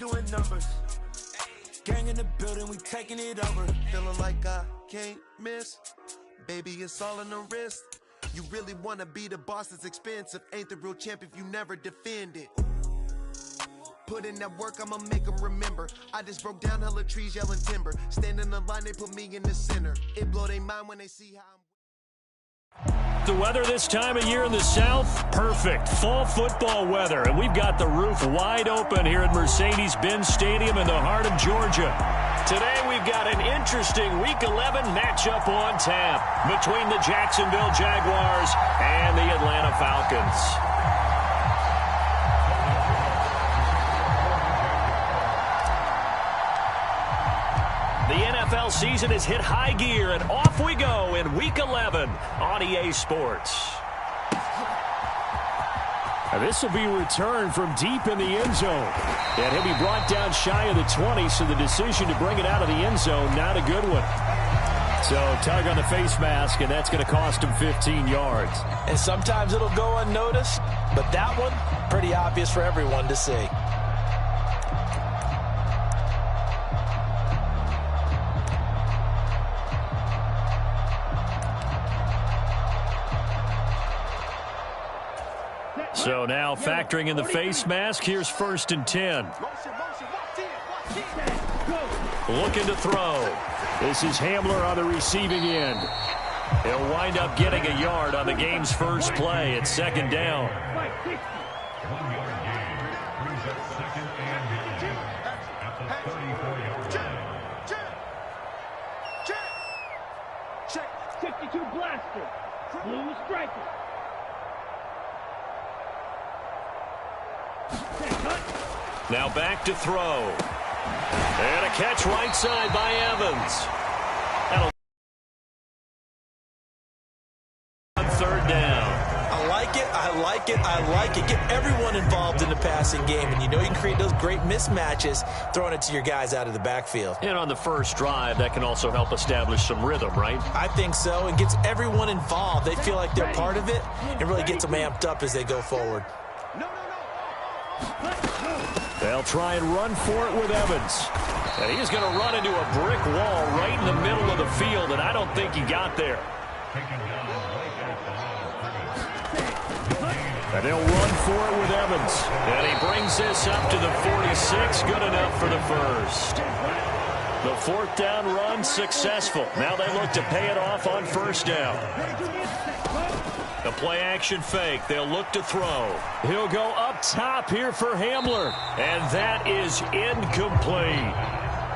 doing numbers. Gang in the building, we taking it over. Feeling like I can't miss. Baby, it's all in the wrist. You really wanna be the boss, it's expensive. Ain't the real champ if you never defend it. Put in that work, I'ma make them remember. I just broke down hella trees, yelling timber. Stand in the line, they put me in the center. It blow their mind when they see how I'm... The weather this time of year in the South, perfect. Fall football weather, and we've got the roof wide open here at Mercedes-Benz Stadium in the heart of Georgia. Today we've got an interesting Week 11 matchup on tap between the Jacksonville Jaguars and the Atlanta Falcons. The NFL season has hit high gear, and off we go in Week 11 on EA Sports. This will be returned from deep in the end zone. And he'll be brought down shy of the 20, so the decision to bring it out of the end zone, not a good one. So tug on the face mask, and that's going to cost him 15 yards. And sometimes it'll go unnoticed, but that one, pretty obvious for everyone to see. So now factoring in the face mask, here's 1st and 10. Looking to throw. This is Hamler on the receiving end. He'll wind up getting a yard on the game's first play. It's 2nd down. Check. 62 blaster. Blue striker. Now back to throw. And a catch right side by Evans. On 3rd down. I like it. Get everyone involved in the passing game. And you know you can create those great mismatches throwing it to your guys out of the backfield. And on the first drive, that can also help establish some rhythm, right? I think so. And gets everyone involved. They feel like they're part of it and really gets them amped up as they go forward. They'll try and run for it with Evans. And he's going to run into a brick wall right in the middle of the field, and I don't think he got there. And they'll run for it with Evans. And he brings this up to the 46. Good enough for the first. The 4th down run successful. Now they look to pay it off on 1st down. The play-action fake. They'll look to throw. He'll go up top here for Hamler. And that is incomplete.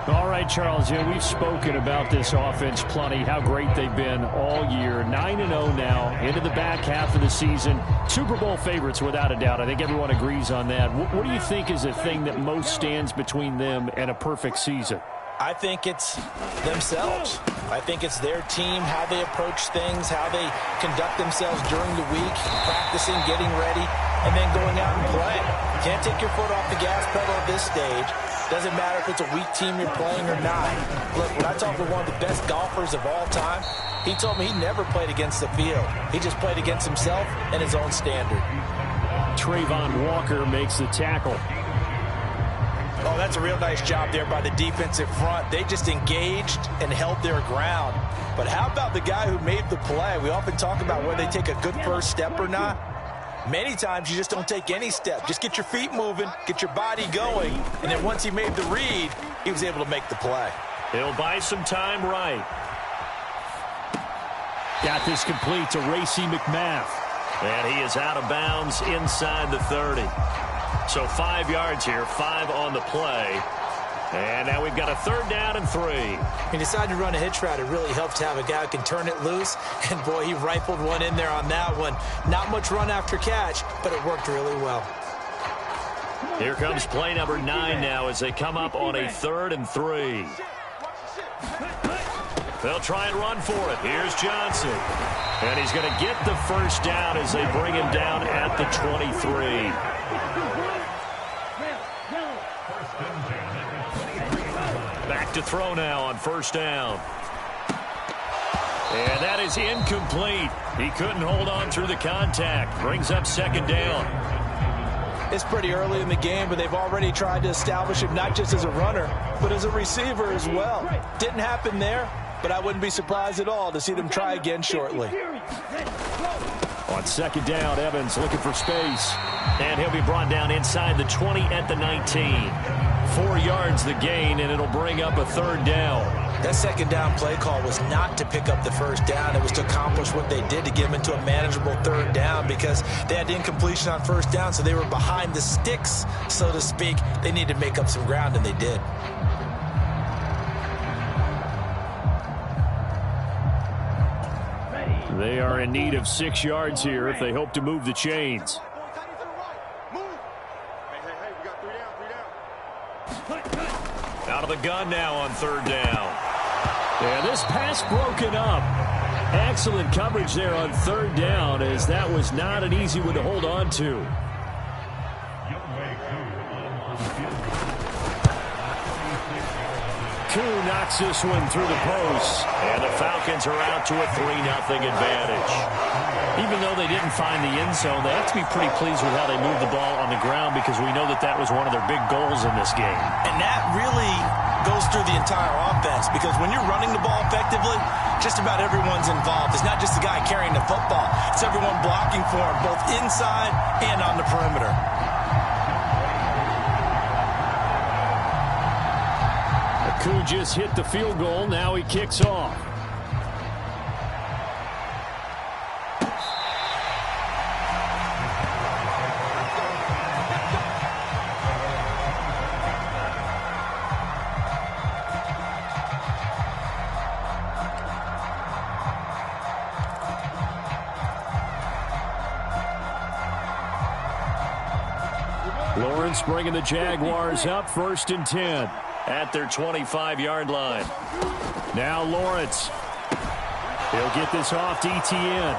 All right, Charles, we've spoken about this offense plenty, how great they've been all year. 9-0 now, into the back half of the season. Super Bowl favorites, without a doubt. I think everyone agrees on that. What do you think is the thing that most stands between them and a perfect season? I think it's themselves. I think it's their team, how they approach things, how they conduct themselves during the week, practicing, getting ready, and then going out and playing. Can't take your foot off the gas pedal at this stage. Doesn't matter if it's a weak team you're playing or not. Look, when I talk with one of the best golfers of all time, he told me he never played against the field. He just played against himself and his own standard. Trayvon Walker makes the tackle. Oh, that's a real nice job there by the defensive front. They just engaged and held their ground. But how about the guy who made the play? We often talk about whether they take a good first step or not. Many times you just don't take any step. Just get your feet moving, get your body going, and then once he made the read, he was able to make the play. He'll buy some time right. Got this complete to Racey McMath. And he is out of bounds inside the 30. So 5 yards here, 5 on the play. And now we've got a 3rd down and 3. He decided to run a hitch route. It really helped to have a guy who can turn it loose. And, boy, he rifled one in there on that one. Not much run after catch, but it worked really well. Here comes play number 9 now as they come up on a 3rd and 3. They'll try and run for it. Here's Johnson. And he's going to get the 1st down as they bring him down at the 23. Back to throw now on 1st down. And that is incomplete. He couldn't hold on through the contact. Brings up 2nd down. It's pretty early in the game, but they've already tried to establish him not just as a runner, but as a receiver as well. Didn't happen there, but I wouldn't be surprised at all to see them try again shortly. On second down, Evans looking for space. And he'll be brought down inside the 20 at the 19. 4 yards the gain, and it'll bring up a third down. That second down play call was not to pick up the first down. It was to accomplish what they did, to get them into a manageable third down, because they had incompletion on first down, so they were behind the sticks, so to speak. They needed to make up some ground, and they did. They are in need of 6 yards here if they hope to move the chains. Out of the gun now on third down. And this pass broken up. Excellent coverage there on third down, as that was not an easy one to hold on to. Koo knocks this one through the post. And the Falcons are out to a 3-0 advantage. Even though they didn't find the end zone, they have to be pretty pleased with how they moved the ball on the ground, because we know that that was one of their big goals in this game. And that really goes through the entire offense, because when you're running the ball effectively, just about everyone's involved. It's not just the guy carrying the football. It's everyone blocking for him, both inside and on the perimeter. Koo just hit the field goal. Now he kicks off. Lawrence bringing the Jaguars up, 1st and 10. At their 25-yard line. Now Lawrence. He'll get this off to Etienne.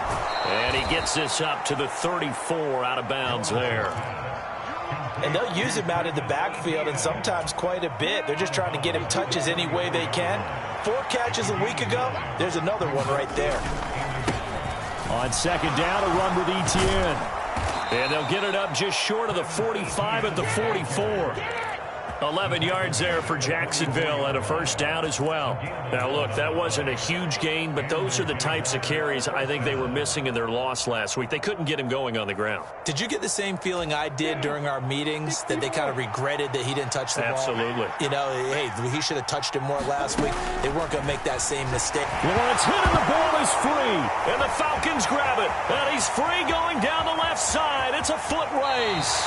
And he gets this up to the 34, out of bounds there. And they'll use him out in the backfield, and sometimes quite a bit. They're just trying to get him touches any way they can. 4 catches a week ago. There's another one right there. On second down, a run with Etienne. And they'll get it up just short of the 45 at the 44. 11 yards there for Jacksonville, and a first down as well. Now, look, that wasn't a huge gain, but those are the types of carries I think they were missing in their loss last week. They couldn't get him going on the ground. Did you get the same feeling I did during our meetings, that they kind of regretted that he didn't touch the ball? Absolutely. You know, hey, he should have touched it more last week. They weren't going to make that same mistake. Lawrence hit and the ball is free. And the Falcons grab it. And he's free going down the left side. It's a foot race.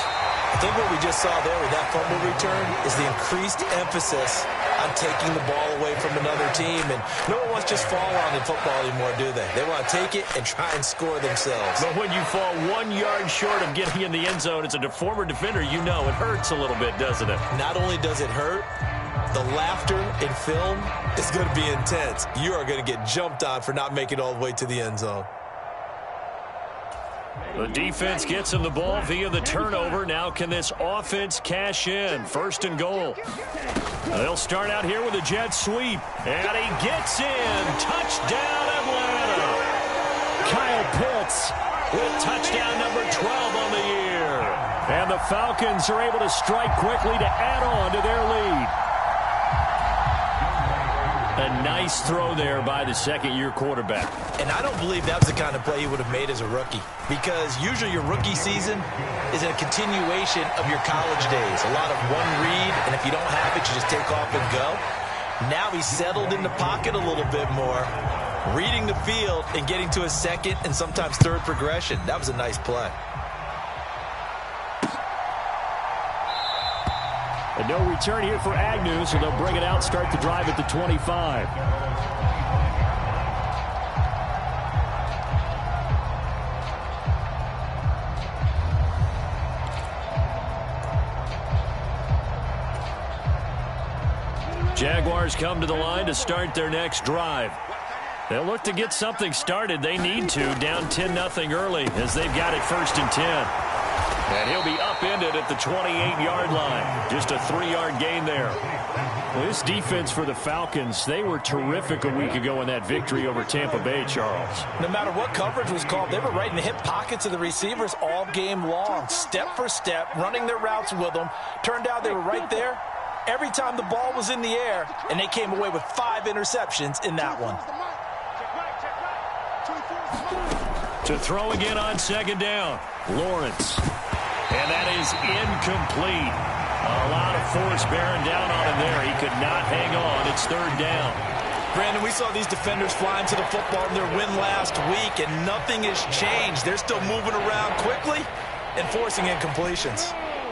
I think what we just saw there with that fumble return is the increased emphasis on taking the ball away from another team. And no one wants to just fall on in football anymore, do they? They want to take it and try and score themselves. But when you fall 1 yard short of getting in the end zone as a former defender, you know it hurts a little bit, doesn't it? Not only does it hurt, the laughter in film is going to be intense. You are going to get jumped on for not making it all the way to the end zone. The defense gets him the ball via the turnover. Now can this offense cash in? 1st and goal. They'll start out here with a jet sweep. And he gets in. Touchdown, Atlanta. Kyle Pitts with touchdown number 12 on the year. And the Falcons are able to strike quickly to add on to their lead. A nice throw there by the second-year quarterback. And I don't believe that was the kind of play he would have made as a rookie, because usually your rookie season is a continuation of your college days. A lot of one read, and if you don't have it, you just take off and go. Now he's settled in the pocket a little bit more, reading the field and getting to a second and sometimes third progression. That was a nice play. And no return here for Agnew, so they'll bring it out, start the drive at the 25. Jaguars come to the line to start their next drive. They'll look to get something started. They need to, down 10-0 early, as they've got it 1st and 10. And he'll be upended at the 28-yard line. Just a 3-yard gain there. Well, this defense for the Falcons, they were terrific a week ago in that victory over Tampa Bay, Charles. No matter what coverage was called, they were right in the hip pockets of the receivers all game long, step for step, running their routes with them. Turned out they were right there every time the ball was in the air, and they came away with 5 interceptions in that one. To throw again on second down, Lawrence. And that is incomplete. A lot of force bearing down on him there. He could not hang on. It's third down. Brandon, we saw these defenders flying to the football in their win last week, and nothing has changed. They're still moving around quickly and forcing incompletions.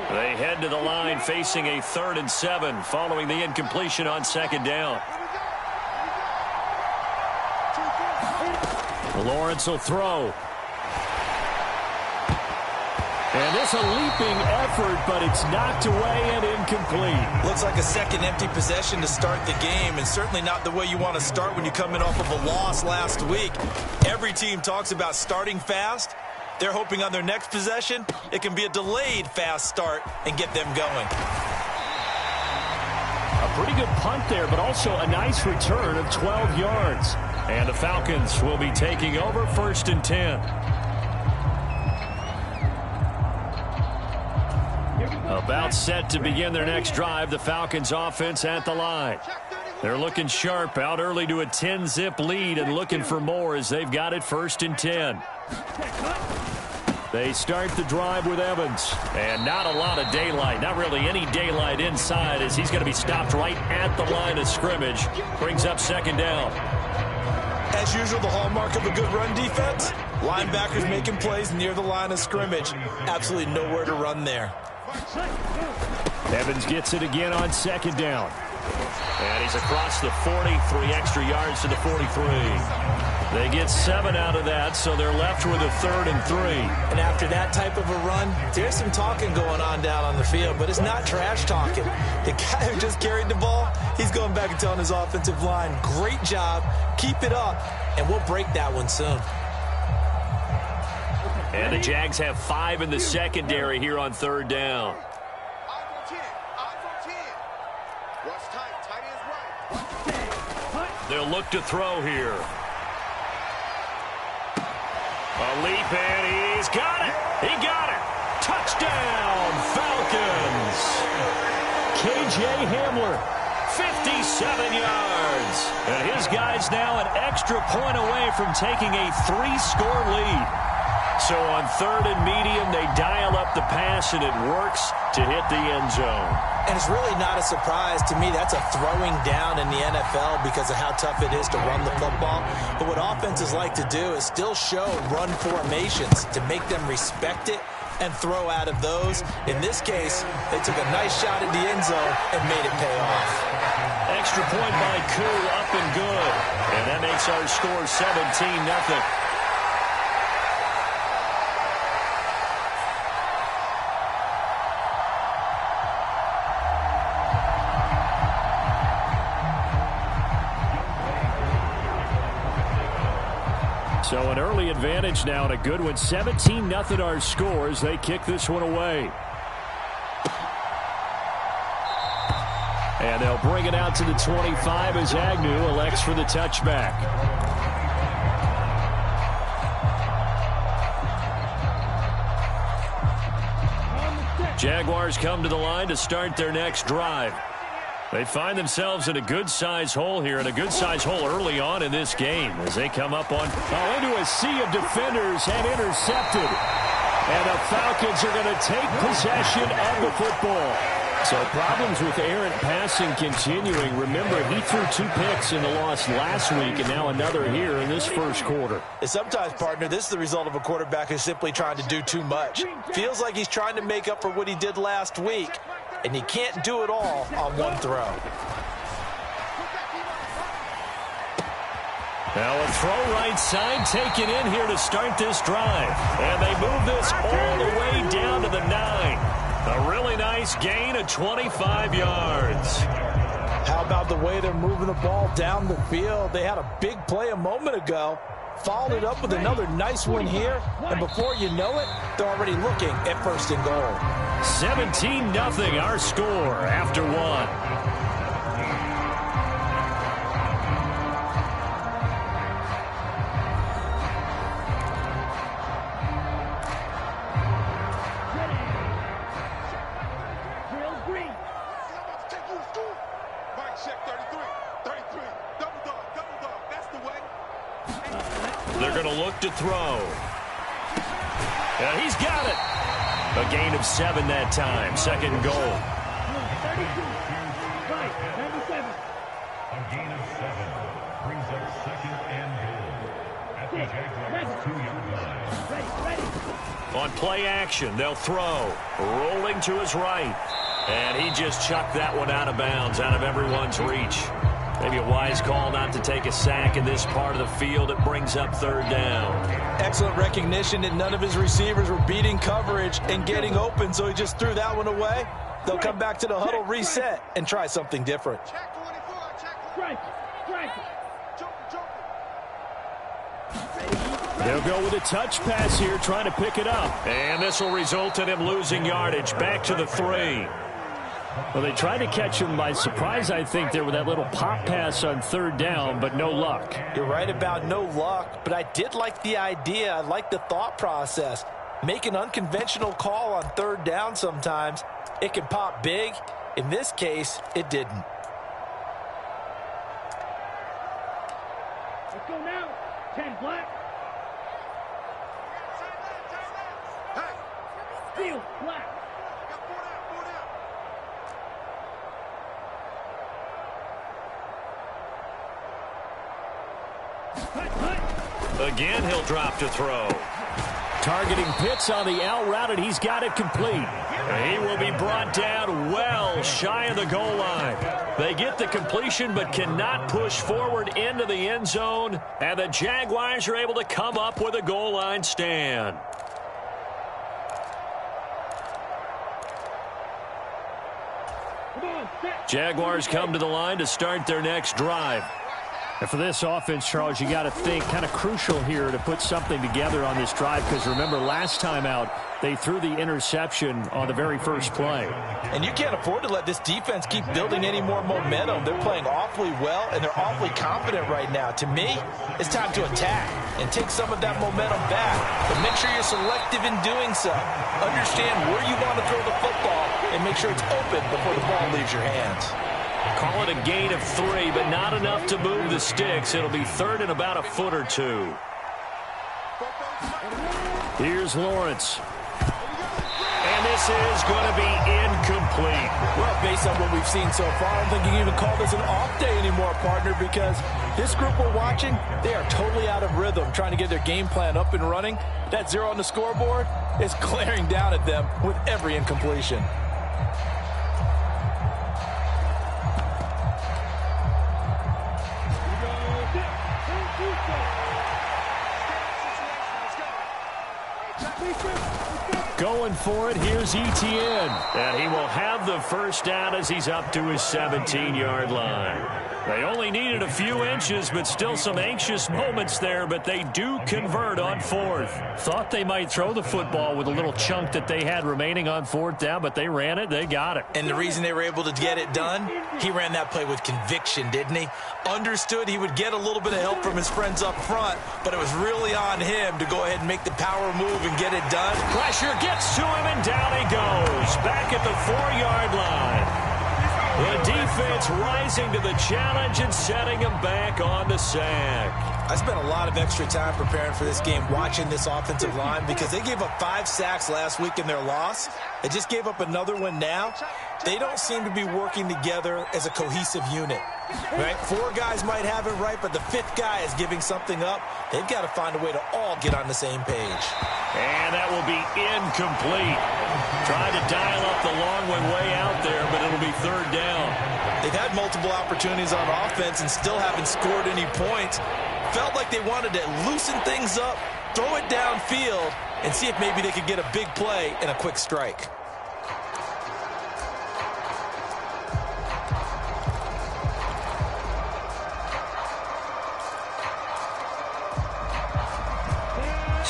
They head to the line facing a 3rd and 7 following the incompletion on second down. Lawrence will throw. And this a leaping effort, but it's knocked away and incomplete. Looks like a second empty possession to start the game, and certainly not the way you want to start when you're coming off of a loss last week. Every team talks about starting fast. They're hoping on their next possession, it can be a delayed fast start and get them going. A pretty good punt there, but also a nice return of 12 yards. And the Falcons will be taking over 1st and 10. About set to begin their next drive, the Falcons offense at the line. They're looking sharp, out early to a 10-zip lead and looking for more as they've got it 1st and 10. They start the drive with Evans. And not a lot of daylight, not really any daylight inside as he's going to be stopped right at the line of scrimmage. Brings up second down. As usual, the hallmark of a good run defense, linebackers making plays near the line of scrimmage. Absolutely nowhere to run there. Evans gets it again on second down. And he's across the 40, 3 extra yards to the 43. They get 7 out of that, so they're left with a 3rd and 3. And after that type of a run, there's some talking going on down on the field, but it's not trash talking. The guy who just carried the ball, he's going back and telling his offensive line, great job, keep it up, and we'll break that one soon. And the Jags have 5 in the secondary here on 3rd down. They'll look to throw here. A leap, and he's got it. He got it. Touchdown, Falcons. KJ Hamler, 57 yards. And his guys now an extra point away from taking a 3-score lead. So on 3rd and medium, they dial up the pass, and it works to hit the end zone. And it's really not a surprise to me. That's a throwing down in the NFL because of how tough it is to run the football. But what offenses like to do is still show run formations to make them respect it and throw out of those. In this case, they took a nice shot at the end zone and made it pay off. Extra point by Koo, up and good. And that makes our score 17-0. So an early advantage now and a good one. 17-0 our score as they kick this one away. And they'll bring it out to the 25 as Agnew elects for the touchback. Jaguars come to the line to start their next drive. They find themselves in a good-sized hole here, and a good-sized hole early on in this game as they come up on into a sea of defenders and intercepted. And the Falcons are going to take possession of the football. So problems with errant passing continuing. Remember, he threw 2 picks in the loss last week, and now another here in this first quarter. And sometimes, partner, this is the result of a quarterback who's simply trying to do too much. Feels like he's trying to make up for what he did last week, and he can't do it all on one throw. Now a throw right side taken in here to start this drive. And they move this all the way down to the 9. A really nice gain of 25 yards. How about the way they're moving the ball down the field? They had a big play a moment ago. followed it up with another nice one here, and before you know it, they're already looking at 1st and goal. 17-0 our score after one. They're going to look to throw. And he's got it. A gain of 7 that time. 2nd and goal. 32. Right, 97. A gain of 7 brings up 2nd and goal at the Jaguars' 2-yard line. Ready. On play action, they'll throw. Rolling to his right. And he just chucked that one out of bounds, out of everyone's reach. Maybe a wise call not to take a sack in this part of the field. It brings up 3rd down. Excellent recognition that none of his receivers were beating coverage and getting open, so he just threw that one away. They'll come back to the huddle, reset, and try something different. They'll go with a touch pass here, trying to pick it up. And this will result in him losing yardage. Back to the 3. Well, they tried to catch him by surprise, I think, there with that little pop pass on 3rd down, but no luck. You're right about no luck, but I did like the idea. I like the thought process. Make an unconventional call on 3rd down sometimes. It can pop big. In this case, it didn't. Let's go now. 10 black. Field black. Again, he'll drop to throw. Targeting Pitts on the out route, and he's got it complete. He will be brought down well shy of the goal line. They get the completion but cannot push forward into the end zone, and the Jaguars are able to come up with a goal line stand. Jaguars come to the line to start their next drive. And for this offense, Charles, you got to think kind of crucial here to put something together on this drive, because remember last time out they threw the interception on the very first play. And you can't afford to let this defense keep building any more momentum. They're playing awfully well, and they're awfully confident right now. To me, it's time to attack and take some of that momentum back, but make sure you're selective in doing so. Understand where you want to throw the football and make sure it's open before the ball leaves your hands. Call it a gain of 3, but not enough to move the sticks. It'll be 3rd and about a foot or 2. Here's Lawrence. And this is going to be incomplete. Well, based on what we've seen so far, I don't think you can even call this an off day anymore, partner, because this group we're watching, they are totally out of rhythm, trying to get their game plan up and running. That 0 on the scoreboard is glaring down at them with every incompletion. Going for it, here's Etienne. And he will have the first down as he's up to his 17-yard line. They only needed a few inches, but still some anxious moments there, but they do convert on 4th. Thought they might throw the football with a little chunk that they had remaining on 4th down, but they ran it, they got it. And the reason they were able to get it done, he ran that play with conviction, didn't he? Understood he would get a little bit of help from his friends up front, but it was really on him to go ahead and make the power move and get it done. Pressure gets to him, and down he goes. Back at the 4-yard line. The defense rising to the challenge and setting him back on the sack. I spent a lot of extra time preparing for this game, watching this offensive line, because they gave up 5 sacks last week in their loss. They just gave up another one now. They don't seem to be working together as a cohesive unit. Right? 4 guys might have it right, but the 5th guy is giving something up. They've got to find a way to all get on the same page. And that will be incomplete. Tried to dial up the long one way out there, but it'll be 3rd down. They've had multiple opportunities on offense and still haven't scored any points. Felt like they wanted to loosen things up, throw it downfield, and see if maybe they could get a big play and a quick strike.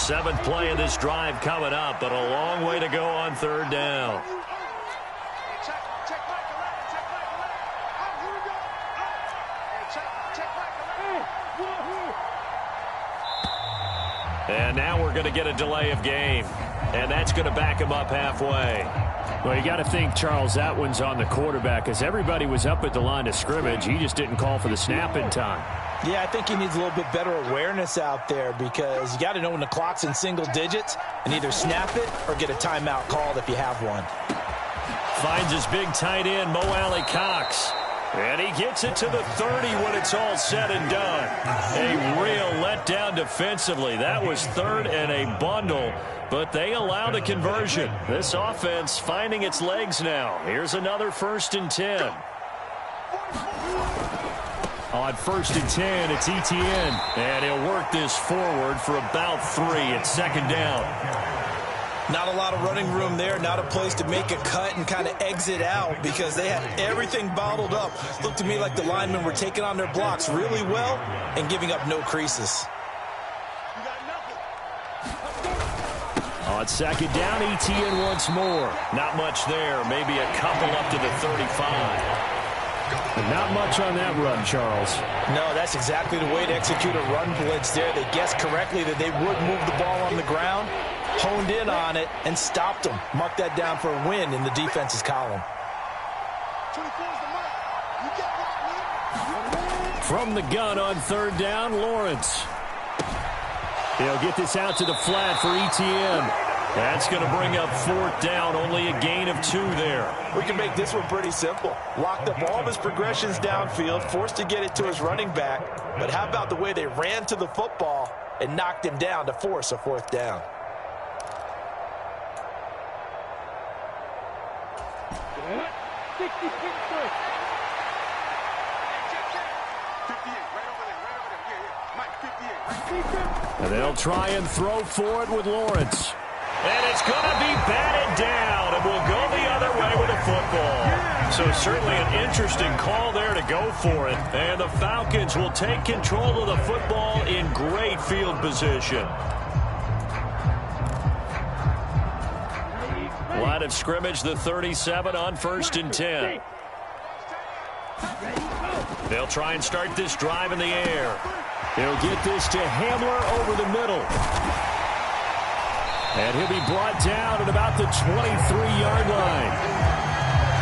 Seventh play of this drive coming up, but a long way to go on third down. And now we're going to get a delay of game. And that's going to back him up halfway. Well, you got to think, Charles, that one's on the quarterback, as everybody was up at the line of scrimmage. He just didn't call for the snap in time. Yeah, I think he needs a little bit better awareness out there, because you got to know when the clock's in single digits and either snap it or get a timeout called if you have one. Finds his big tight end, Mo Alley Cox. And he gets it to the 30 when it's all said and done. A real letdown defensively. That was third and a bundle, but they allow the conversion. This offense finding its legs now. Here's another 1st and 10. On 1st and 10, it's Etienne. And he'll work this forward for about 3 at 2nd down. Not a lot of running room there, not a place to make a cut and kind of exit out, because they had everything bottled up. Looked to me like the linemen were taking on their blocks really well and giving up no creases. On 2nd down, Etienne once more. Not much there, maybe a couple up to the 35. Not much on that run, Charles. No, that's exactly the way to execute a run blitz there. They guessed correctly that they would move the ball on the ground, honed in on it, and stopped them. Mark that down for a win in the defense's column. From the gun on 3rd down, Lawrence. He'll get this out to the flat for Etienne. That's going to bring up 4th down, only a gain of 2 there. We can make this one pretty simple. Locked up all of his progressions downfield, forced to get it to his running back. But how about the way they ran to the football and knocked him down to force a 4th down? And they'll try and throw for it with Lawrence. And it's going to be batted down, and we'll go the other way with the football. So certainly an interesting call there to go for it. And the Falcons will take control of the football in great field position. Line of scrimmage, the 37 on 1st and 10. They'll try and start this drive in the air. He'll get this to Hamler over the middle. And he'll be brought down at about the 23-yard line.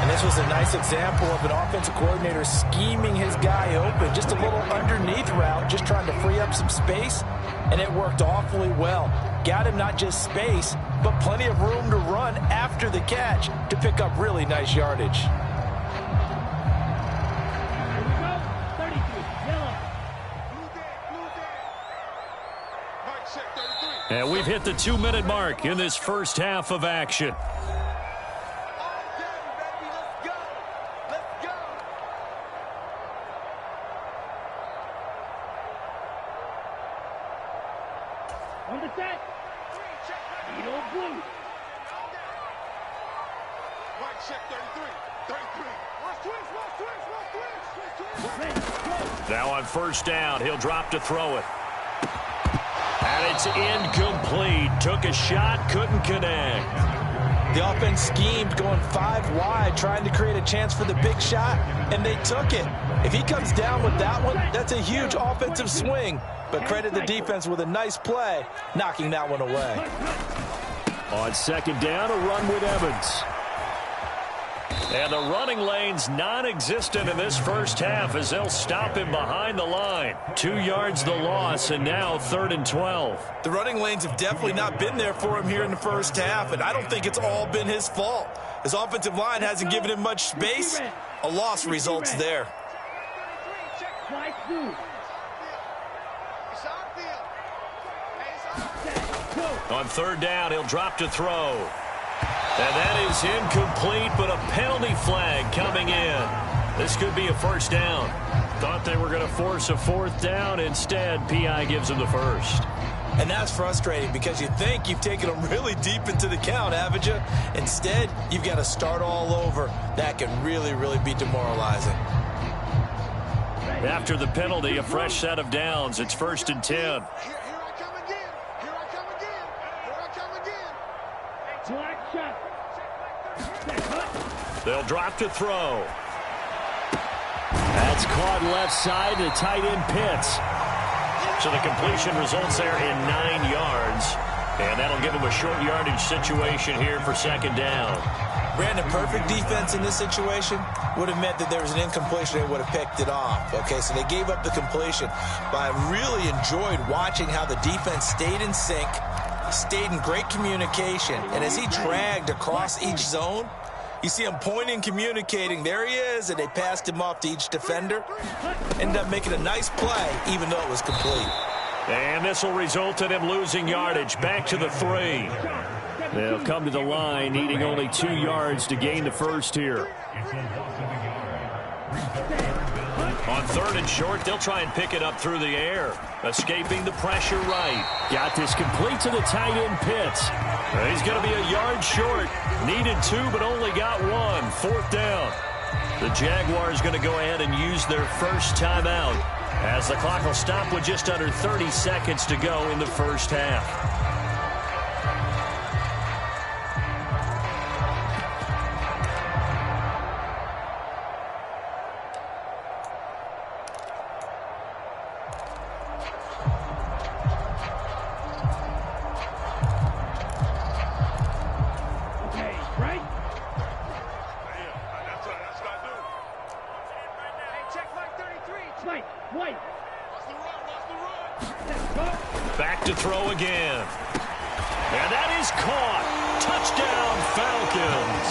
And this was a nice example of an offensive coordinator scheming his guy open. Just a little underneath route, just trying to free up some space. And it worked awfully well. Got him not just space, but plenty of room to run after the catch to pick up really nice yardage. And we've hit the 2-minute mark in this first half of action. On the set. Edo blue. Right check 33. Now on 1st down, he'll drop to throw it. And it's incomplete. Took a shot, couldn't connect. The offense schemed going 5 wide, trying to create a chance for the big shot, and they took it. If he comes down with that one, that's a huge offensive swing. But credit the defense with a nice play, knocking that one away. On 2nd down, a run with Evans. And the running lane's non-existent in this first half as they'll stop him behind the line. 2 yards the loss, and now 3rd and 12. The running lanes have definitely not been there for him here in the first half, and I don't think it's all been his fault. His offensive line hasn't given him much space. A loss results there. On 3rd down, he'll drop to throw. And that is incomplete, but a penalty flag coming in. This could be a 1st down. Thought they were going to force a 4th down. Instead, PI gives them the 1st. And that's frustrating because you think you've taken them really deep into the count, haven't you? Instead, you've got to start all over. That can really, really be demoralizing. After the penalty, a fresh set of downs. It's 1st and 10. They'll drop to throw. That's caught left side to tight end Pitts. So the completion results there in 9 yards. And that'll give them a short yardage situation here for second down. Brandon, perfect defense in this situation would have meant that there was an incompletion. They would have picked it off. Okay, so they gave up the completion. But I really enjoyed watching how the defense stayed in sync, stayed in great communication. And as he dragged across each zone, you see him pointing, communicating. There he is, and they passed him off to each defender. Ended up making a nice play, even though it was complete. And this will result in him losing yardage. Back to the 3. They'll come to the line, needing only 2 yards to gain the first here. On 3rd and short, they'll try and pick it up through the air. Escaping the pressure right. Got this complete to the tight end Pitts. He's going to be a yard short. Needed 2, but only got 1. 4th down. The Jaguars going to go ahead and use their first timeout, as the clock will stop with just under 30 seconds to go in the first half. Back to throw again. And that is caught. Touchdown, Falcons.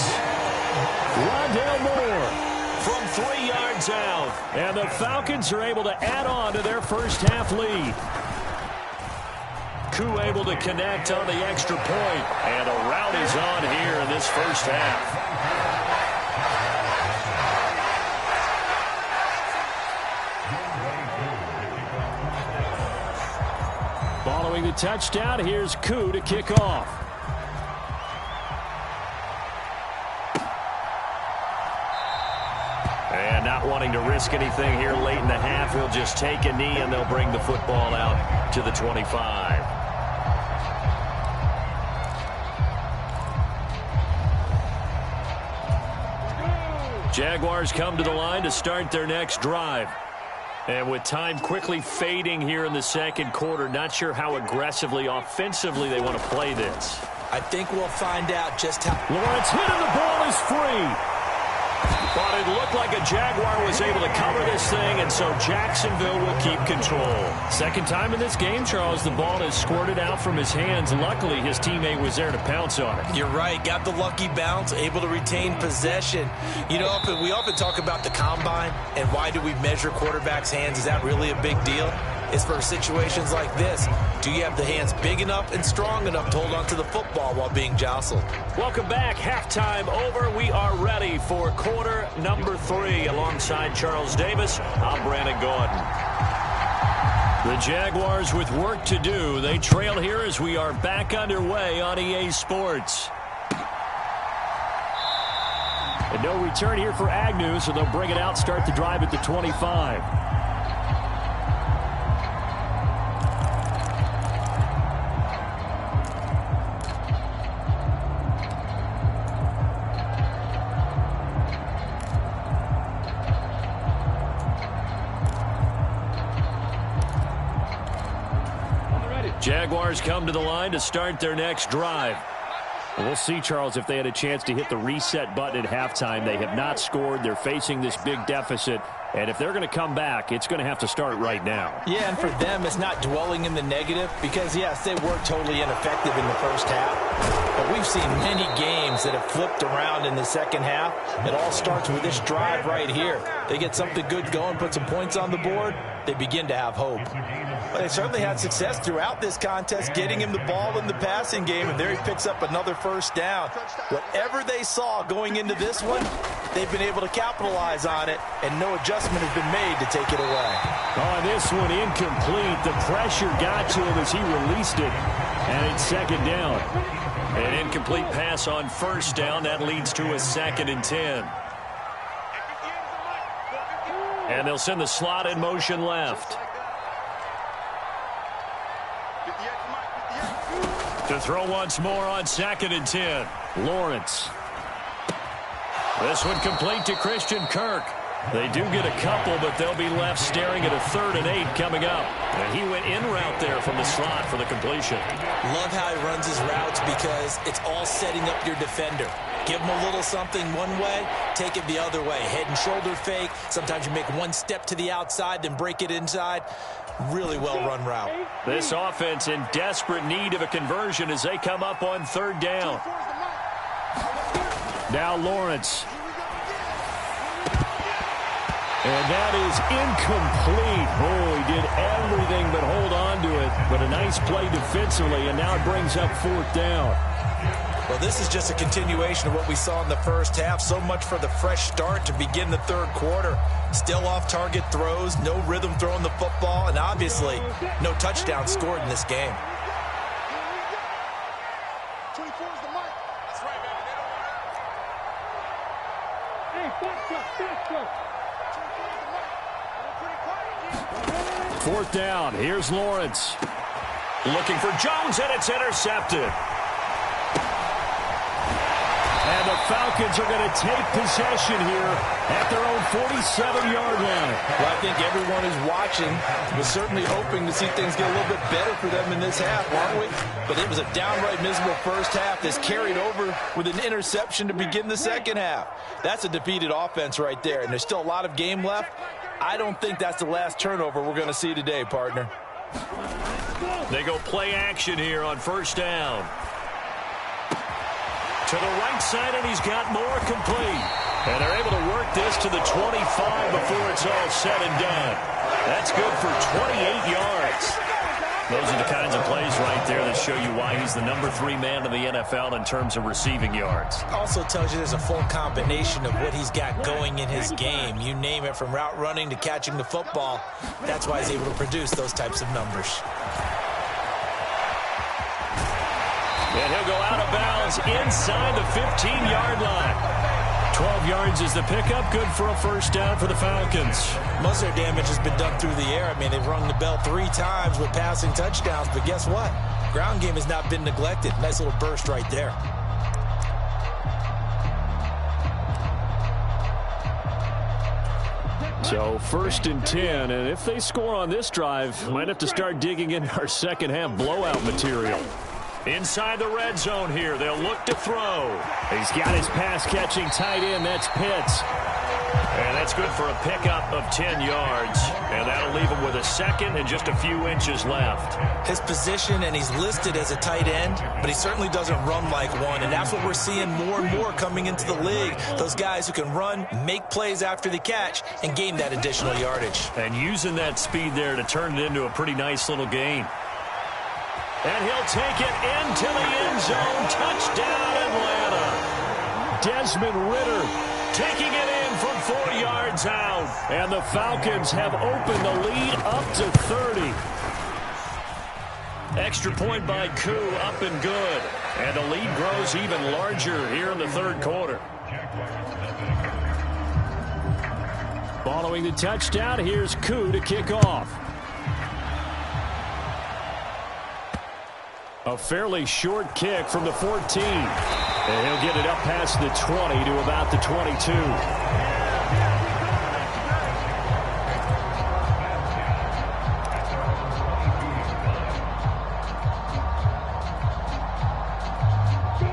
Rondale Moore from 3 yards out. And the Falcons are able to add on to their first half lead. Koo able to connect on the extra point. And a rout is on here in this first half. Following the touchdown, here's Koo to kick off. And not wanting to risk anything here late in the half, he'll just take a knee and they'll bring the football out to the 25. Jaguars come to the line to start their next drive. And with time quickly fading here in the second quarter, not sure how aggressively, offensively they want to play this. I think we'll find out just how. Lawrence hit and the ball is free. But it looked like a Jaguar was able to cover this thing, and so Jacksonville will keep control. Second time in this game, Charles, the ball has squirted out from his hands. Luckily, his teammate was there to pounce on it. You're right. Got the lucky bounce, able to retain possession. You know, we often talk about the combine and why do we measure quarterbacks' hands. Is that really a big deal? It's for situations like this. Do you have the hands big enough and strong enough to hold on to the football while being jostled? Welcome back. Halftime over. We are ready for quarter number 3. Alongside Charles Davis, I'm Brandon Gordon. The Jaguars with work to do. They trail here as we are back underway on EA Sports. And no return here for Agnew, so they'll bring it out, start the drive at the 25. Jaguars come to the line to start their next drive. We'll see, Charles, if they had a chance to hit the reset button at halftime. They have not scored. They're facing this big deficit. And if they're going to come back, it's going to have to start right now. Yeah, and for them, it's not dwelling in the negative because, yes, they were totally ineffective in the first half. But we've seen many games that have flipped around in the second half. It all starts with this drive right here. They get something good going, put some points on the board, they begin to have hope. But they certainly had success throughout this contest, getting him the ball in the passing game, and there he picks up another first down. Whatever they saw going into this one, they've been able to capitalize on it, and no adjustment has been made to take it away. Oh, this one incomplete. The pressure got to him as he released it, and it's second down. An incomplete pass on first down. That leads to a 2nd and 10. And they'll send the slot in motion left. To throw once more on 2nd and 10. Lawrence. This one complete to Christian Kirk. They do get a couple, but they'll be left staring at a 3rd and 8 coming up. And he went in route there from the slot for the completion. Love how he runs his routes because it's all setting up your defender. Give him a little something one way, take it the other way. Head and shoulder fake. Sometimes you make one step to the outside, then break it inside. Really well-run route. This offense in desperate need of a conversion as they come up on 3rd down. Now Lawrence. And that is incomplete. Oh, he did everything but hold on to it. But a nice play defensively, and now it brings up 4th down. Well, this is just a continuation of what we saw in the first half. So much for the fresh start to begin the 3rd quarter. Still off-target throws, no rhythm throwing the football, and obviously no touchdown scored in this game. 24 is the mark. That's right, baby. They don't want it. Hey, back up. 4th down. Here's Lawrence. Looking for Jones, and it's intercepted. And the Falcons are going to take possession here at their own 47-yard line. Well, I think everyone who's watching was certainly hoping to see things get a little bit better for them in this half, aren't we? But it was a downright miserable first half that's carried over with an interception to begin the second half. That's a defeated offense right there, and there's still a lot of game left. I don't think that's the last turnover we're going to see today, partner. They go play action here on 1st down. To the right side, and he's got more complete. And they're able to work this to the 25 before it's all said and done. That's good for 28 yards. Those are the kinds of plays right there that show you why he's the number 3 man in the NFL in terms of receiving yards. Also tells you there's a full combination of what he's got going in his game. You name it, from route running to catching the football. That's why he's able to produce those types of numbers. And he'll go out of bounds inside the 15-yard line. 12 yards is the pickup. Good for a 1st down for the Falcons. Most of their damage has been done through the air. I mean, they've rung the bell 3 times with passing touchdowns. But guess what? Ground game has not been neglected. Nice little burst right there. So 1st and 10, and if they score on this drive, might have to start digging into our second half blowout material. Inside the red zone here, they'll look to throw. He's got his pass-catching tight end. That's Pitts. And that's good for a pickup of 10 yards. And that'll leave him with a 2nd and just a few inches left. His position, and he's listed as a tight end, but he certainly doesn't run like one. And that's what we're seeing more and more coming into the league. Those guys who can run, make plays after the catch, and gain that additional yardage. And using that speed there to turn it into a pretty nice little gain. And he'll take it into the end zone. Touchdown, Atlanta. Desmond Ridder taking it in from 4 yards out. And the Falcons have opened the lead up to 30. Extra point by Koo, up and good. And the lead grows even larger here in the 3rd quarter. Following the touchdown, here's Koo to kick off. A fairly short kick from the 14. And he'll get it up past the 20 to about the 22.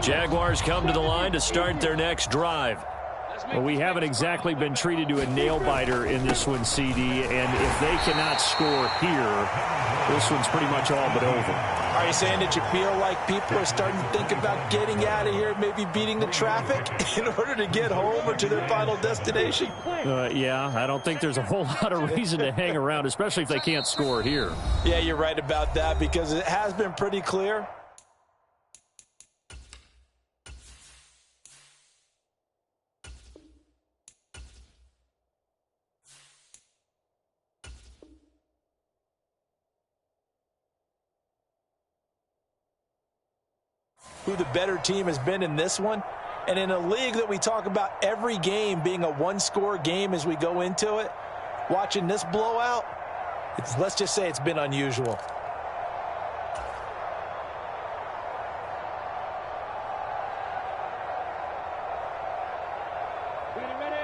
Jaguars come to the line to start their next drive. Well, we haven't exactly been treated to a nail-biter in this one, CD, and if they cannot score here, this one's pretty much all but over. Are you saying that you feel like people are starting to think about getting out of here, maybe beating the traffic in order to get home or to their final destination? Yeah, I don't think there's a whole lot of reason to hang around, especially if they can't score here. Yeah, you're right about that, because it has been pretty clear. Who the better team has been in this one. And in a league that we talk about every game being a one-score game as we go into it, watching this blowout, let's just say it's been unusual.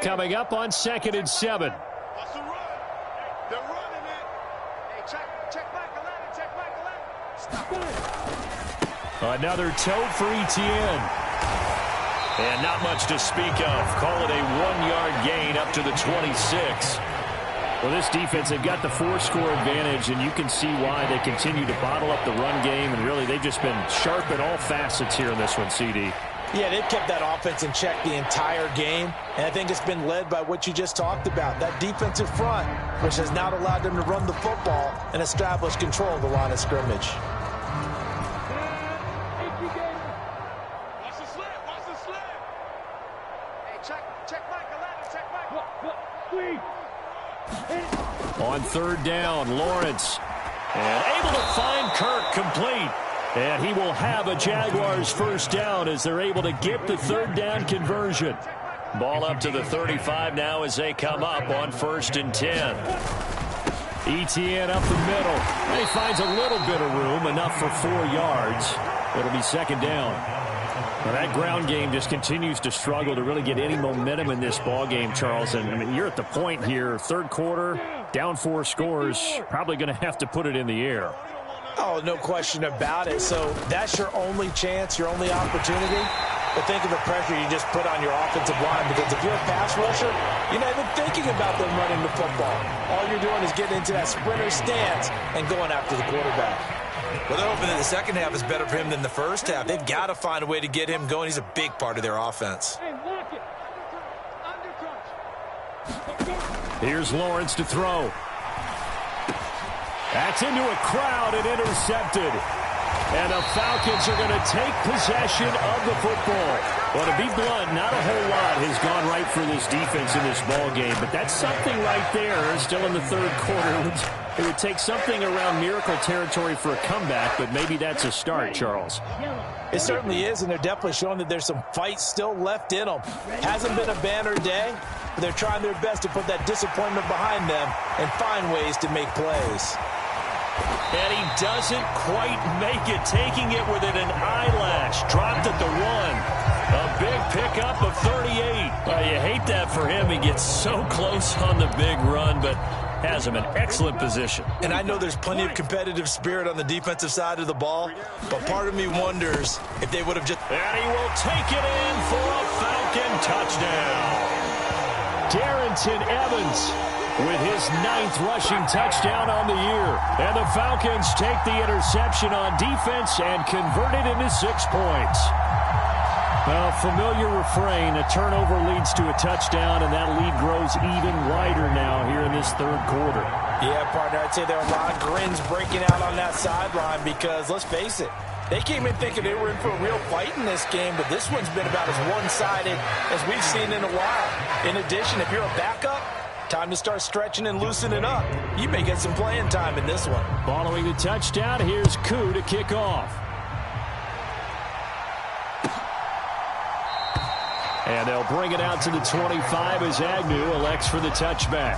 Coming up on 2nd and 7. What's the run? They're running it. Hey, check back 11. Check back 11. Stop. Another tote for Etienne. And not much to speak of. Call it a 1-yard gain up to the 26. Well, this defense, they've got the 4-score advantage, and you can see why they continue to bottle up the run game. And really, they've just been sharp in all facets here in this one, CD. Yeah, they've kept that offense in check the entire game, and I think it's been led by what you just talked about, that defensive front, which has not allowed them to run the football and establish control of the line of scrimmage. Watch the slip. Watch the slip. Hey, check back 11. Check back. On 3rd down, Lawrence. And able to find Kirk complete. And he will have a Jaguars first down as they're able to get the 3rd down conversion. Ball up to the 35 now as they come up on 1st and 10. Etienne up the middle. And he finds a little bit of room, enough for 4 yards. It'll be 2nd down. Now that ground game just continues to struggle to really get any momentum in this ball game, Charles. And I mean, you're at the point here, 3rd quarter, down 4 scores, probably going to have to put it in the air. Oh, no question about it. So that's your only chance, your only opportunity. But think of the pressure you just put on your offensive line, because if you're a pass rusher, you're not even thinking about them running the football. All you're doing is getting into that sprinter stance and going after the quarterback. Well, they're hoping that the second half is better for him than the first half. They've got to find a way to get him going. He's a big part of their offense. Hey, lock it. Undercrunch. Here's Lawrence to throw. That's into a crowd and intercepted. And the Falcons are going to take possession of the football. Well, to be blunt, not a whole lot has gone right for this defense in this ball game, but that's something right there. Still in the 3rd quarter. It would take something around miracle territory for a comeback, but maybe that's a start, Charles. It certainly is, and they're definitely showing that there's some fight still left in them. Hasn't been a banner day, but they're trying their best to put that disappointment behind them and find ways to make plays. And he doesn't quite make it, taking it within an eyelash. Dropped at the 1. A big pickup of 38. Well, you hate that for him. He gets so close on the big run, but has him in excellent position. And I know there's plenty of competitive spirit on the defensive side of the ball, but part of me wonders if they would have just... And he will take it in for a Falcon touchdown. Darrington Evans with his 9th rushing touchdown on the year. And the Falcons take the interception on defense and convert it into 6 points. Well, familiar refrain, a turnover leads to a touchdown, and that lead grows even wider now here in this 3rd quarter. Yeah, partner, I'd say there are a lot of grins breaking out on that sideline because, let's face it, they came in thinking they were in for a real fight in this game, but this one's been about as one-sided as we've seen in a while. In addition, if you're a backup, time to start stretching and loosening up. You may get some playing time in this one. Following the touchdown, here's Koo to kick off. And they'll bring it out to the 25 as Agnew elects for the touchback.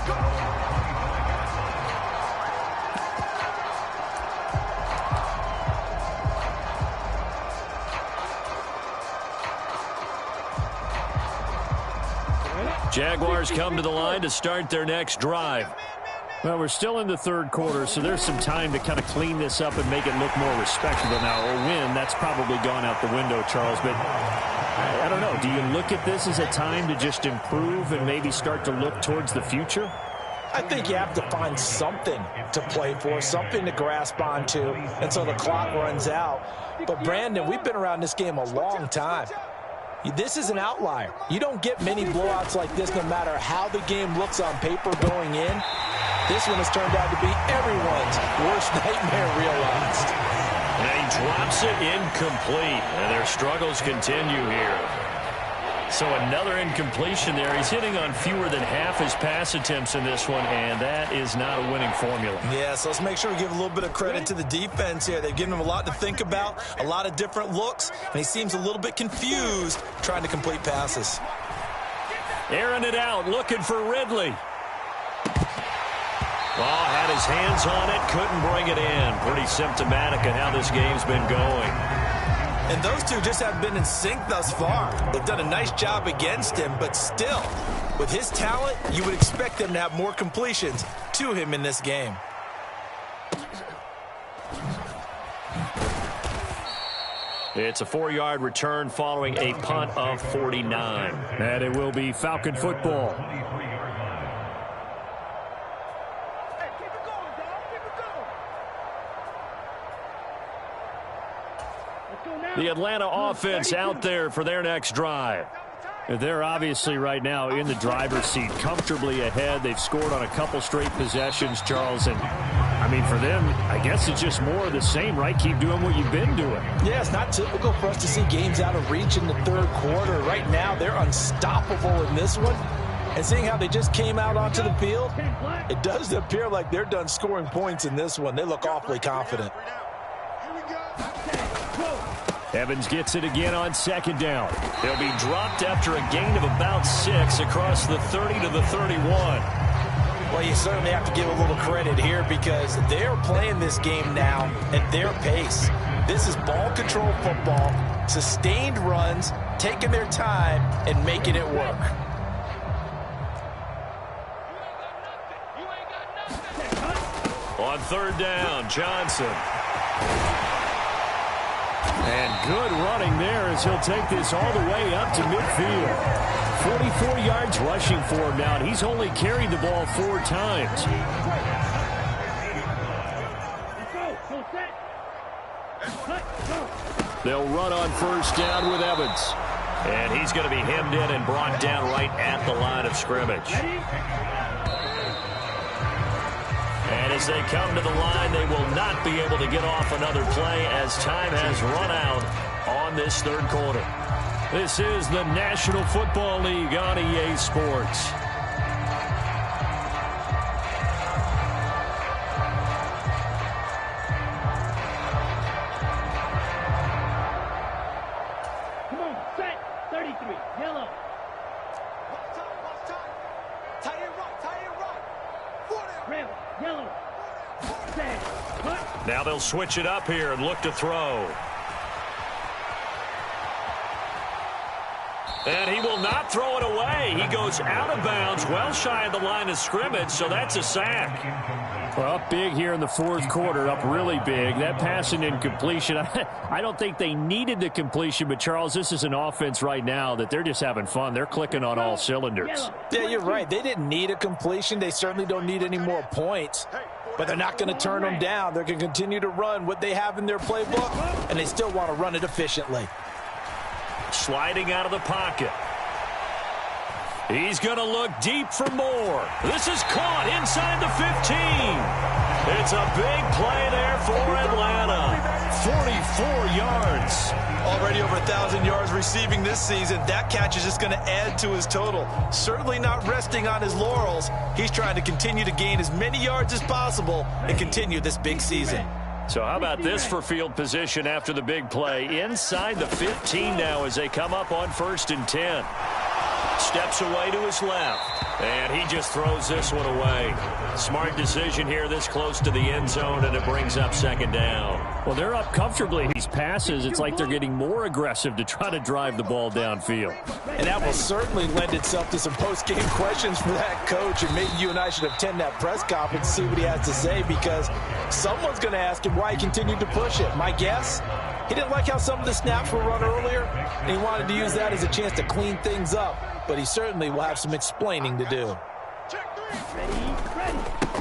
Jaguars come to the line to start their next drive. Well, we're still in the 3rd quarter, so there's some time to kind of clean this up and make it look more respectable now. A win, that's probably gone out the window, Charles, but I don't know. Do you look at this as a time to just improve and maybe start to look towards the future? I think you have to find something to play for, something to grasp onto until the clock runs out. But, Brandon, we've been around this game a long time. This is an outlier. You don't get many blowouts like this no matter how the game looks on paper going in. This one has turned out to be everyone's worst nightmare realized. And he drops it incomplete. And their struggles continue here. So another incompletion there. He's hitting on fewer than half his pass attempts in this one, and that is not a winning formula. Yeah, so let's make sure we give a little bit of credit to the defense here. They've given him a lot to think about, a lot of different looks, and he seems a little bit confused trying to complete passes. Airing it out, looking for Ridley. Ball had his hands on it, couldn't bring it in. Pretty symptomatic of how this game's been going. And those two just have been in sync thus far. They've done a nice job against him, but still, with his talent, you would expect them to have more completions to him in this game. It's a 4-yard return following a punt of 49. And it will be Falcon football. The Atlanta offense out there for their next drive. They're obviously right now in the driver's seat, comfortably ahead. They've scored on a couple straight possessions, Charles. And, I mean, for them, I guess it's just more of the same, right? Keep doing what you've been doing. Yeah, it's not typical for us to see games out of reach in the third quarter. Right now, they're unstoppable in this one. And seeing how they just came out onto the field, it does appear like they're done scoring points in this one. They look awfully confident. Evans gets it again on second down. He'll be dropped after a gain of about 6 across the 30 to the 31. Well, you certainly have to give a little credit here because they're playing this game now at their pace. This is ball control football, sustained runs, taking their time and making it work. On third down, Johnson. And good running there as he'll take this all the way up to midfield. 44 yards rushing for him now. He's only carried the ball 4 times. They'll run on first down with Evans. And he's going to be hemmed in and brought down right at the line of scrimmage. And as they come to the line, they will not be able to get off another play as time has run out on this third quarter. This is the National Football League on EA Sports. Come on, set. 33, yellow. Red, yellow. Set. Cut. Now they'll switch it up here and look to throw. And he will not throw it away. He goes out of bounds, well shy of the line of scrimmage, so that's a sack. Well, up big here in the fourth quarter, up really big. That passing incompletion, I don't think they needed the completion, but, Charles, this is an offense right now that they're just having fun. They're clicking on all cylinders. Yeah, you're right. They didn't need a completion. They certainly don't need any more points, but they're not going to turn them down. They're going to continue to run what they have in their playbook, and they still want to run it efficiently. Sliding out of the pocket. He's going to look deep for more. This is caught inside the 15. It's a big play there for Atlanta. 44 yards. Already over 1,000 yards receiving this season. That catch is just going to add to his total. Certainly not resting on his laurels. He's trying to continue to gain as many yards as possible and continue this big season. So how about this for field position after the big play? Inside the 15 now as they come up on 1st and 10. Steps away to his left, and he just throws this one away. Smart decision here this close to the end zone, and it brings up 2nd down. Well, they're up comfortably. These passes, it's like they're getting more aggressive to try to drive the ball downfield. And that will certainly lend itself to some post-game questions for that coach, and maybe you and I should attend that press conference to see what he has to say, because someone's going to ask him why he continued to push it. My guess, he didn't like how some of the snaps were run earlier, and he wanted to use that as a chance to clean things up. But he certainly will have some explaining to do.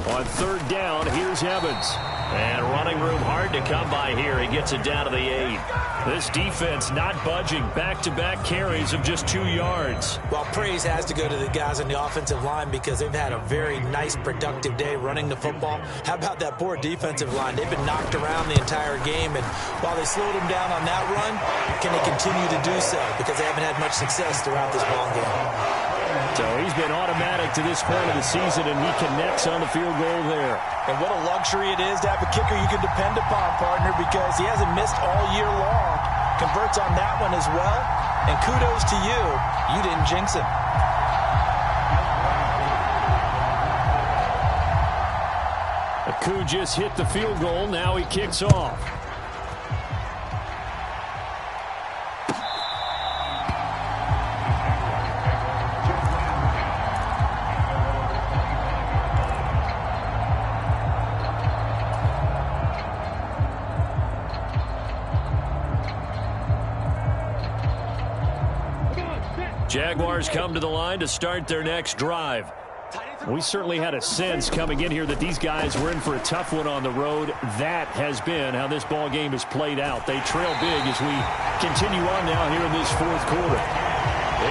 On 3rd down, here's Evans. And running room hard to come by here. He gets it down to the 8. This defense not budging. Back-to-back carries of just 2 yards. Well, praise has to go to the guys on the offensive line because they've had a very nice, productive day running the football. How about that poor defensive line? They've been knocked around the entire game, and while they slowed them down on that run, can they continue to do so? Because they haven't had much success throughout this ball game. So he's been automatic to this point of the season, and he connects on the field goal there. And what a luxury it is to have a kicker you can depend upon, partner, because he hasn't missed all year long. Converts on that one as well. And kudos to you. You didn't jinx him. Aku just hit the field goal. Now he kicks off. Jaguars come to the line to start their next drive. We certainly had a sense coming in here that these guys were in for a tough one on the road. That has been how this ball game has played out. They trail big as we continue on now here in this fourth quarter.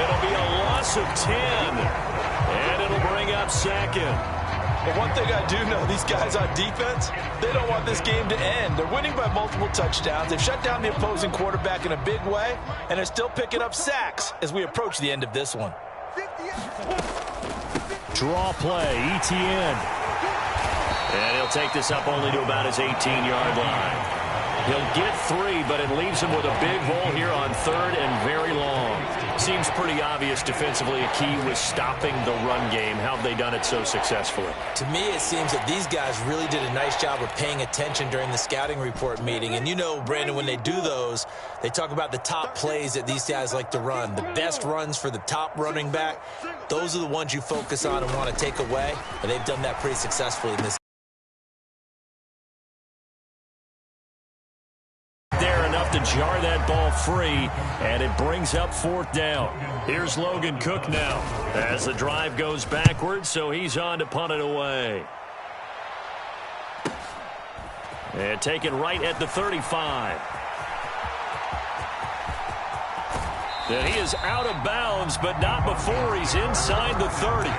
It'll be a loss of 10, and it'll bring up second. But one thing I do know, these guys on defense, they don't want this game to end. They're winning by multiple touchdowns. They've shut down the opposing quarterback in a big way, and they're still picking up sacks as we approach the end of this one. Draw play, ETN. And he'll take this up only to about his 18-yard line. He'll get 3, but it leaves him with a big hole here on 3rd and very long. Seems pretty obvious defensively a key was stopping the run game. How have they done it so successfully? To me, it seems that these guys really did a nice job of paying attention during the scouting report meeting. And you know, Brandon, when they do those, they talk about the top plays that these guys like to run. The best runs for the top running back, those are the ones you focus on and want to take away. And they've done that pretty successfully in this. To jar that ball free, and it brings up 4th down. Here's Logan Cook now as the drive goes backwards, so he's on to punt it away. And taken right at the 35. Then he is out of bounds, but not before he's inside the 30.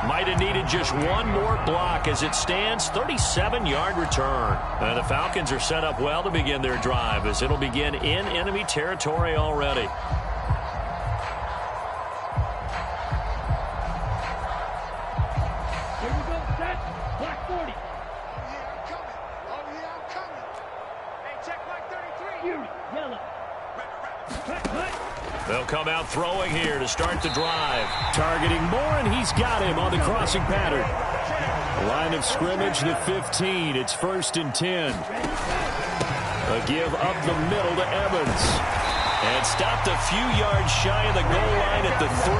Might have needed just one more block as it stands, 37-yard return. And the Falcons are set up well to begin their drive as it'll begin in enemy territory already. Here we go, set, black 40. Oh, yeah, I'm coming. Oh, yeah, I'm coming. Hey, check black 33. Fury, yellow. They'll come out throwing here to start the drive. Targeting Moore, and he's got him on the crossing pattern. Line of scrimmage, the 15. It's 1st and 10. A give up the middle to Evans. And stopped a few yards shy of the goal line at the 3.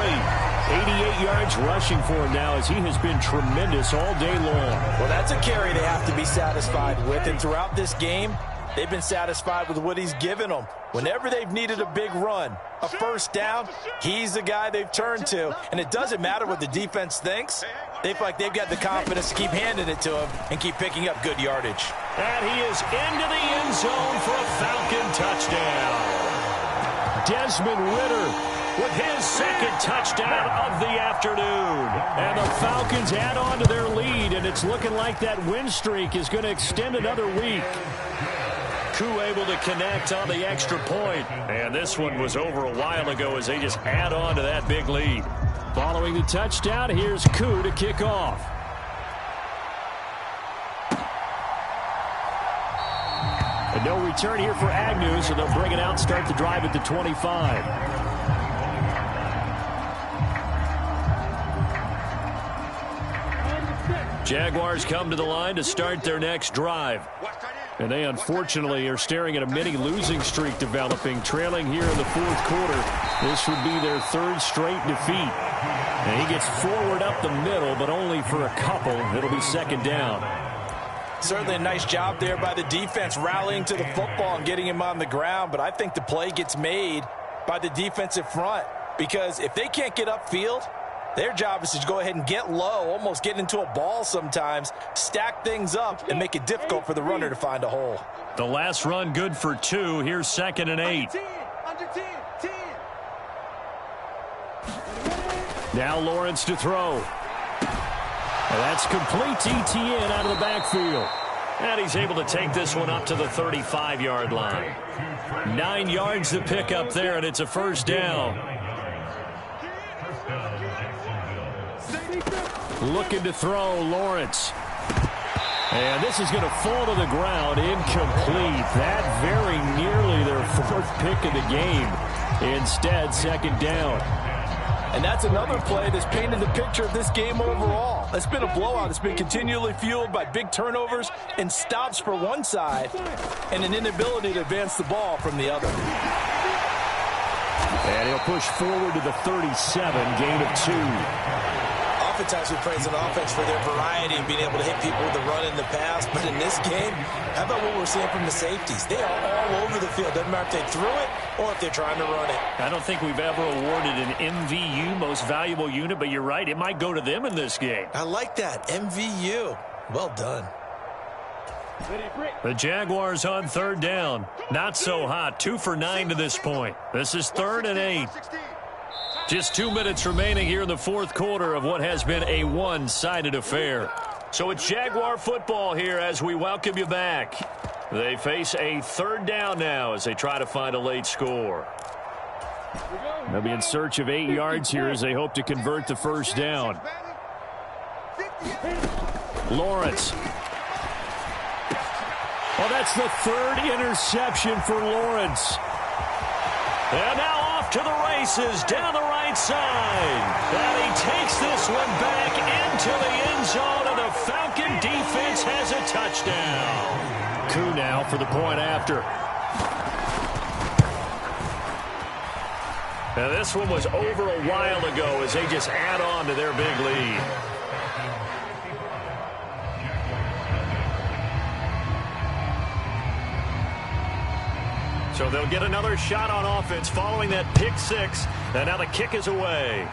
88 yards rushing for him now as he has been tremendous all day long. Well, that's a carry they have to be satisfied with. And throughout this game, they've been satisfied with what he's given them. Whenever they've needed a big run, a 1st down, he's the guy they've turned to. And it doesn't matter what the defense thinks. They feel like they've got the confidence to keep handing it to him and keep picking up good yardage. And he is into the end zone for a Falcon touchdown. Desmond Ridder with his 2nd touchdown of the afternoon. And the Falcons add on to their lead, and it's looking like that win streak is going to extend another week. Koo able to connect on the extra point. And this one was over a while ago as they just add on to that big lead. Following the touchdown, here's Koo to kick off. And no return here for Agnew, so they'll bring it out, start the drive at the 25. Jaguars come to the line to start their next drive. And they unfortunately are staring at a mini losing streak developing, trailing here in the 4th quarter. This would be their 3rd straight defeat. And he gets forward up the middle, but only for a couple. It'll be 2nd down. Certainly a nice job there by the defense rallying to the football and getting him on the ground. But I think the play gets made by the defensive front because if they can't get upfield, their job is to go ahead and get low, almost get into a ball sometimes, stack things up, and make it difficult for the runner to find a hole. The last run good for 2. Here's 2nd and 8. Under 10, 10. Now Lawrence to throw. And that's complete to ETN out of the backfield. And he's able to take this one up to the 35-yard line. 9 yards to pick up there, and it's a 1st down. Looking to throw, Lawrence. And this is going to fall to the ground, incomplete. That very nearly their 4th pick of the game. Instead, 2nd down. And that's another play that's painted the picture of this game overall. It's been a blowout. It's been continually fueled by big turnovers and stops for one side and an inability to advance the ball from the other. And he'll push forward to the 37, gain of 2. oftentimes we praise an offense for their variety and being able to hit people with the run in the pass. But in this game, how about what we're seeing from the safeties? They are all over the field. Doesn't matter if they threw it or if they're trying to run it. I don't think we've ever awarded an MVU, most valuable unit, but you're right. It might go to them in this game. I like that. MVU. Well done. The Jaguars on 3rd down. Not so hot. 2 for 9 to this point. This is 3rd and 8. Just 2 minutes remaining here in the 4th quarter of what has been a one-sided affair. So it's Jaguar football here as we welcome you back. They face a 3rd down now as they try to find a late score. They'll be in search of 8 yards here as they hope to convert the first down. Lawrence. Well, that's the 3rd interception for Lawrence. And now off to the races down the right side. And he takes this one back into the end zone, and the Falcon defense has a touchdown. Coup now for the point after. Now this one was over a while ago as they just add on to their big lead. So they'll get another shot on offense following that pick 6. And now the kick is away.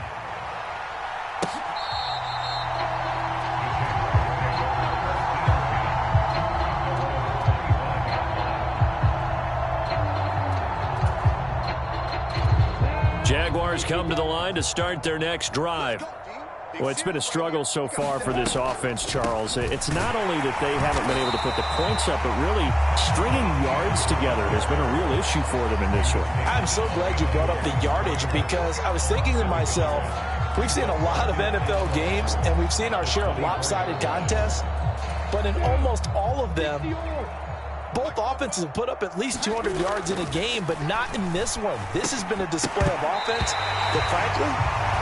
Jaguars come to the line to start their next drive. Well, it's been a struggle so far for this offense, Charles. It's not only that they haven't been able to put the points up, but really stringing yards together has been a real issue for them in this one. I'm so glad you brought up the yardage because I was thinking to myself, we've seen a lot of NFL games, and we've seen our share of lopsided contests, but in almost all of them, both offenses have put up at least 200 yards in a game, but not in this one. This has been a display of offense that, frankly,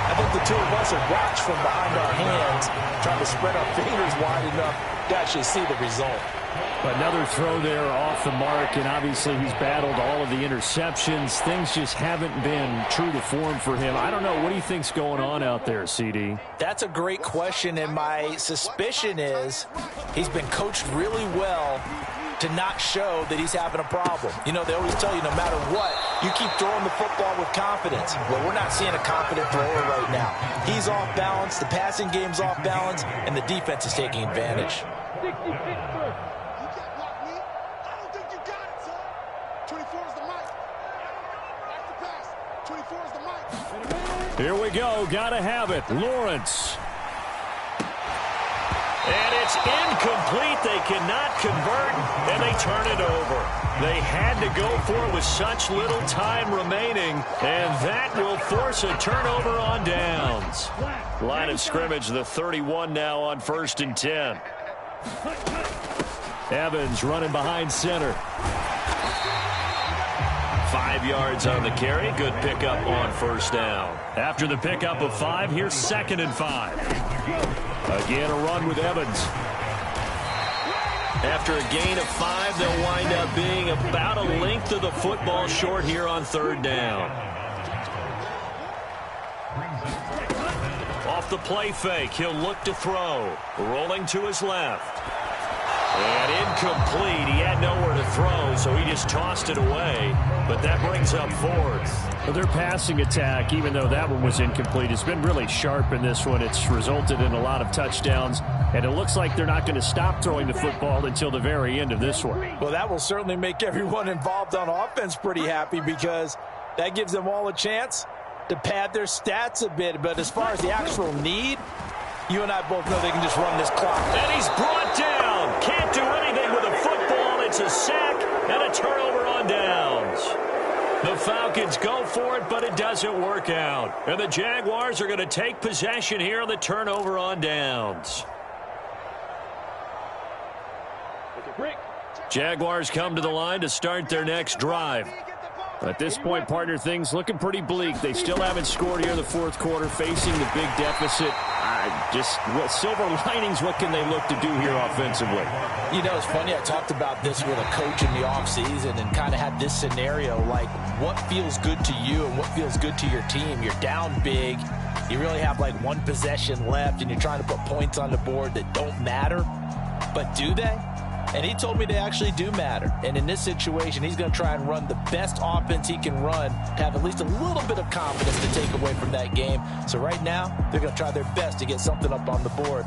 I think the two of us have watched from behind our hands, trying to spread our fingers wide enough to actually see the result. Another throw there off the mark, and obviously he's battled all of the interceptions. Things just haven't been true to form for him. I don't know. What do you think's going on out there, CD? That's a great question, and my suspicion is he's been coached really well to not show that he's having a problem. You know, they always tell you no matter what, you keep throwing the football with confidence. Well, we're not seeing a confident thrower right now. He's off balance, the passing game's off balance, and the defense is taking advantage. Here we go. Gotta have it. Lawrence. And it's incomplete. They cannot convert, and they turn it over. They had to go for it with such little time remaining, and that will force a turnover on downs. Line of scrimmage, the 31 now on 1st and 10. Evans running behind center. 5 yards on the carry. Good pickup on 1st down. After the pickup of 5, here's 2nd and 5. Again, a run with Evans. After a gain of 5, they'll wind up being about a length of the football short here on 3rd down. Off the play fake, he'll look to throw. Rolling to his left. And incomplete. He had nowhere to throw, so he just tossed it away. But that brings up 4th. Well, their passing attack, even though that one was incomplete, has been really sharp in this one. It's resulted in a lot of touchdowns, and it looks like they're not going to stop throwing the football until the very end of this one. Well, that will certainly make everyone involved on offense pretty happy because that gives them all a chance to pad their stats a bit. But as far as the actual need, you and I both know they can just run this clock. And he's brought down. Can't do anything with a football. It's a sack and a turnover on downs. The Falcons go for it, but it doesn't work out. And the Jaguars are going to take possession here on the turnover on downs. Jaguars come to the line to start their next drive. At this point, partner, things looking pretty bleak. They still haven't scored here in the 4th quarter, facing the big deficit. just what silver linings, what can they look to do here offensively? You know, it's funny, I talked about this with a coach in the offseason and kind of had this scenario, like what feels good to you and what feels good to your team. You're down big. You really have like one possession left, and you're trying to put points on the board that don't matter. But do they? And he told me they actually do matter. And in this situation, he's going to try and run the best offense he can run to have at least a little bit of confidence to take away from that game. So right now, they're going to try their best to get something up on the board.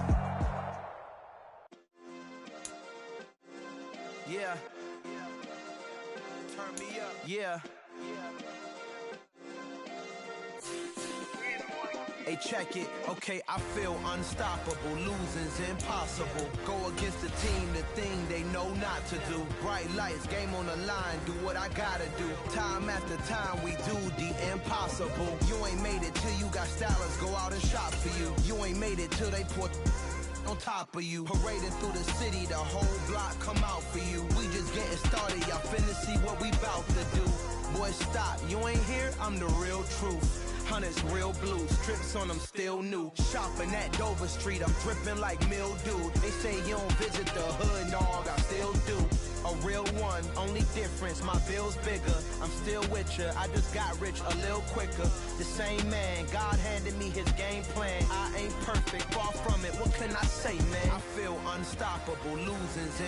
Yeah. Turn me up. Yeah. Hey, check it. Okay, I feel unstoppable. Losing's impossible. Go against the team, the thing they know not to do. Bright lights, game on the line. Do what I gotta do. Time after time, we do the impossible. You ain't made it till you got stylists go out and shop for you. You ain't made it till they put on top of you. Parading through the city, the whole block come out for you. We just getting started, y'all finna see what we bout to do. Boy, stop, you ain't here, I'm the real truth. Hunters, real blue, strips on them still new. Shopping at Dover Street, I'm dripping like mildew. They say you don't visit the hood, dog, I still do. A real one, only difference, my bill's bigger. I'm still with ya, I just got rich a little quicker. The same man, God handed me his game plan. I ain't perfect, far from it, what can I say, man? I feel unstoppable, losing's